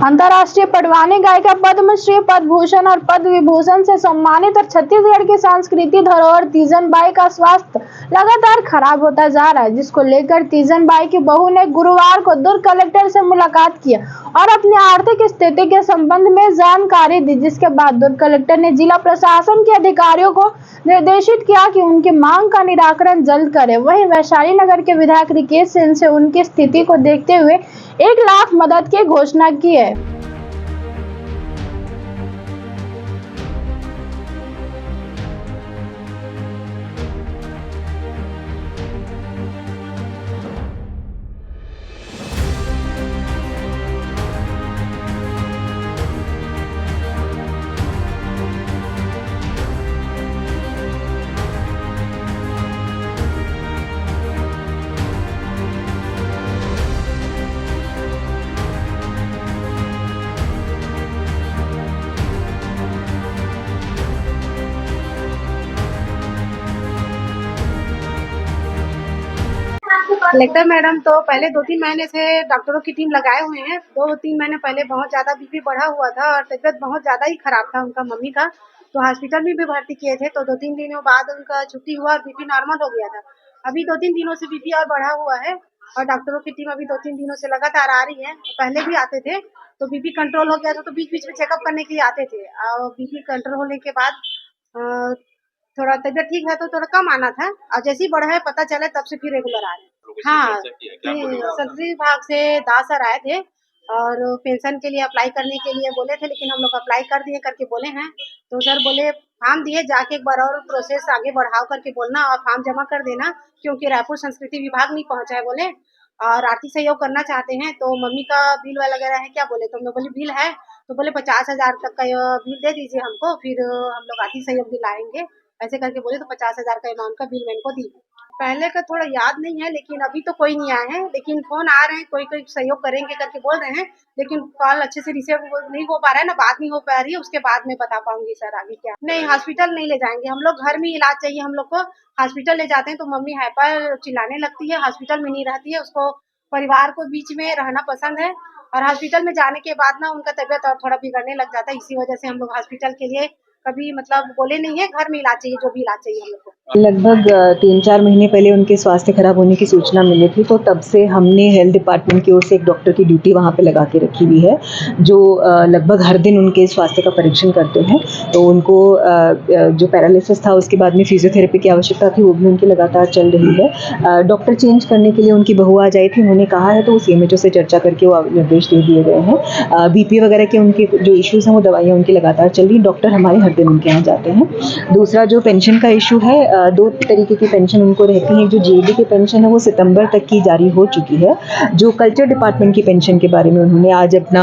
अंतर्राष्ट्रीय पटवानी गायिका पद्मश्री, पद्म भूषण और पद्म विभूषण से सम्मानित और छत्तीसगढ़ की सांस्कृतिक धरोहर तीजन बाई का स्वास्थ्य लगातार खराब होता जा रहा है, जिसको लेकर तीजन बाई की बहू ने गुरुवार को दुर्ग कलेक्टर से मुलाकात किया और अपनी आर्थिक स्थिति के संबंध में जानकारी दी, जिसके बाद दुर्ग कलेक्टर ने जिला प्रशासन के अधिकारियों को निर्देशित किया कि उनकी मांग का निराकरण जल्द करें। वहीं वैशाली नगर के विधायक रिकेश सिंह से उनकी स्थिति को देखते हुए 1 लाख मदद की घोषणा की है। कलेक्टर मैडम तो पहले 2-3 महीने से डॉक्टरों की टीम लगाए हुए हैं। 2-3 महीने पहले बहुत ज़्यादा बीपी बढ़ा हुआ था और तबीयत बहुत ज़्यादा ही खराब था उनका मम्मी का, तो हॉस्पिटल में भी भर्ती किए थे। तो 2-3 दिनों बाद उनका छुट्टी हुआ और बीपी नॉर्मल हो गया था। अभी 2-3 दिनों से बीपी और बढ़ा हुआ है और डॉक्टरों की टीम अभी 2-3 दिनों से लगातार आ रही है। पहले भी आते थे तो बीपी कंट्रोल हो गया था, तो बीच-बीच में चेकअप करने के लिए आते थे और बीपी कंट्रोल होने के बाद थोड़ा तबीयत ठीक है तो थोड़ा कम आना था और जैसे ही बढ़ा है पता चला तब से फिर रेगुलर आ रहे हैं। हाँ, संस्कृति विभाग से दास सर आए थे और पेंशन के लिए अप्लाई करने के लिए बोले थे, लेकिन हम लोग अप्लाई कर दिए करके बोले हैं। तो सर बोले फॉर्म दिए, जाके एक बार और प्रोसेस आगे बढ़ाओ करके बोलना और फॉर्म जमा कर देना, क्योंकि रायपुर संस्कृति विभाग नहीं पहुंचा है बोले। और आर्थिक सहयोग करना चाहते हैं तो मम्मी का बिल वगैरह है क्या बोले, तो मैं बोली बिल है, तो बोले 50,000 तक का बिल दे दीजिए हमको, फिर हम लोग आर्थिक सहयोग दिलाएंगे ऐसे करके बोले। तो 50,000 का अमाउंट का बिल मैं इनको दी। पहले का थोड़ा याद नहीं है, लेकिन अभी तो कोई नहीं आया है, लेकिन फोन आ रहे हैं, कोई सहयोग करेंगे करके बोल रहे हैं, लेकिन कॉल अच्छे से रिसीव नहीं हो पा रहा है ना, बात नहीं हो पा रही है। उसके बाद में बता पाऊंगी सर आगे क्या। नहीं, हॉस्पिटल नहीं ले जाएंगे हम लोग, घर में इलाज चाहिए हम लोग को। हॉस्पिटल ले जाते हैं तो मम्मी हाइपर चिल्लाने लगती है, हॉस्पिटल में नहीं रहती है, उसको परिवार को बीच में रहना पसंद है और हॉस्पिटल में जाने के बाद ना उनका तबियत और थोड़ा बिगड़ने लग जाता है। इसी वजह से हम लोग हॉस्पिटल के लिए कभी मतलब बोले नहीं है, घर में इलाज चाहिए, जो भी इलाज चाहिए हम लोग को। लगभग 3-4 महीने पहले उनके स्वास्थ्य खराब होने की सूचना मिली थी, तो तब से हमने हेल्थ डिपार्टमेंट की ओर से एक डॉक्टर की ड्यूटी वहाँ पे लगा के रखी हुई है, जो लगभग हर दिन उनके स्वास्थ्य का परीक्षण करते हैं। तो उनको जो पैरालिसिस था उसके बाद में फिजियोथेरेपी की आवश्यकता थी, वो भी उनकी लगातार चल रही है। डॉक्टर चेंज करने के लिए उनकी बहू आ जाई थी, उन्होंने कहा है, तो सीएमएचओ से चर्चा करके वो निर्देश दे दिए गए हैं। बीपी वगैरह के उनके जो इश्यूज़ हैं वो दवाइयाँ उनकी लगातार चल रही, डॉक्टर हमारे हर दिन उनके यहाँ जाते हैं। दूसरा जो पेंशन का इशू है, 2 तरीके की पेंशन उनको रहती है। जो जीएडी की पेंशन है वो सितंबर तक की जारी हो चुकी है। जो कल्चर डिपार्टमेंट की पेंशन के बारे में उन्होंने आज अपना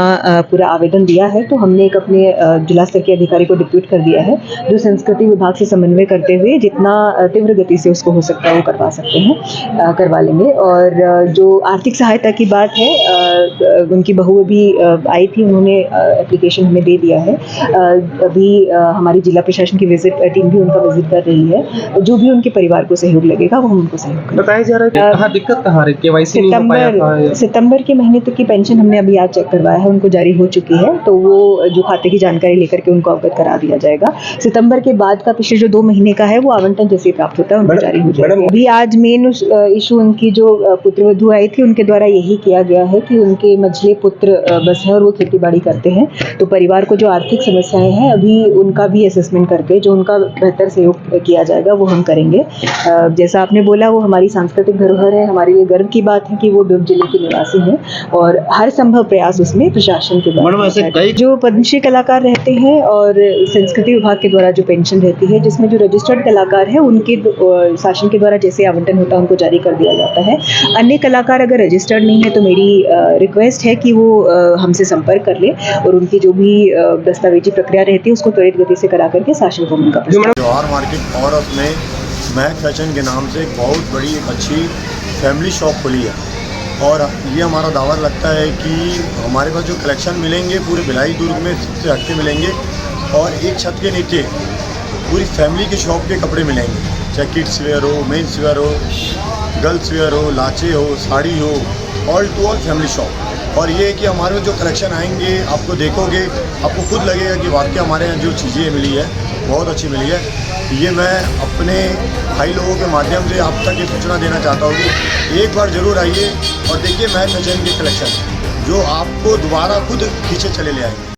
पूरा आवेदन दिया है, तो हमने एक अपने जिला स्तर के अधिकारी को डिप्यूट कर दिया है, जो संस्कृति विभाग से समन्वय करते हुए जितना तीव्र गति से उसको हो सकता है वो करवा सकते हैं, करवा लेंगे। और जो आर्थिक सहायता की बात है, उनकी बहू भी आई थी, उन्होंने एप्लीकेशन हमें दे दिया है। अभी हमारी जिला प्रशासन की विजिट टीम भी उनका विजिट कर रही है। जो भी उनके परिवार को सहयोग लगेगा वो हम उनको सहयोग करेंगे। बताया जा रहा है कहाँ दिक्कत कहाँ रही, केवाईसी नहीं हो पाया था? सितंबर के महीने तक की पेंशन हमने अभी आज चेक करवाया है, उनको जारी हो चुकी है, तो वो जो खाते की जानकारी लेकर के उनको अवगत करा दिया जाएगा। सितंबर के बाद का पिछले जो 2 महीने का है वो आवंटन जैसे ही प्राप्त होता है उनको जारी हो जाएगा। अभी आज मेन इशू उनकी जो पुत्रवधू आई थी उनके द्वारा यही किया गया है कि उनके मझले पुत्र बस है और वो खेती बाड़ी करते हैं, तो परिवार को जो आर्थिक समस्याएं हैं अभी उनका भी असेसमेंट करके जो उनका बेहतर सहयोग किया जाएगा वो हम करेंगे। जैसा आपने बोला वो हमारी सांस्कृतिक धरोहर है, हमारे लिए गर्व की बात है कि वो दुर्ग जिले के निवासी हैं और हर संभव प्रयास उसमें प्रशासन के द्वारा। जो पद्मश्री कलाकार रहते हैं और संस्कृति विभाग के द्वारा जो पेंशन रहती है, जिसमें जो रजिस्टर्ड कलाकार है उनके शासन के द्वारा जैसे आवंटन होता है उनको जारी कर दिया जाता है। अन्य कलाकार अगर रजिस्टर्ड नहीं है तो मेरी रिक्वेस्ट है कि वो हमसे संपर्क कर ले और उनकी जो भी दस्तावेजी प्रक्रिया रहती है उसको त्वरित गति से करा करके शासन को उनका जवाहर मार्केट औरत में महक फैशन के नाम से एक बहुत बड़ी एक अच्छी फैमिली शॉप खुली है और ये हमारा दावा लगता है कि हमारे पास जो कलेक्शन मिलेंगे पूरे भिलाई दुर्ग में सबसे हटके मिलेंगे और एक छत के नीचे पूरी फैमिली के शॉप के कपड़े मिलेंगे, चाहे किड्स वेयर हो, मेंस वेयर हो, गर्ल्स वेयर हो, लाचे हो, साड़ी हो, all to all family shop. और ये है कि हमारे जो कलेक्शन आएंगे आपको देखोगे, आपको खुद लगेगा कि वाकई हमारे यहाँ जो चीज़ें मिली है बहुत अच्छी मिली है। ये मैं अपने भाई लोगों के माध्यम से आप तक ये सूचना देना चाहता हूँ कि एक बार ज़रूर आइए और देखिए महक फैशन के कलेक्शन जो आपको दोबारा खुद पीछे चले ले आएंगे।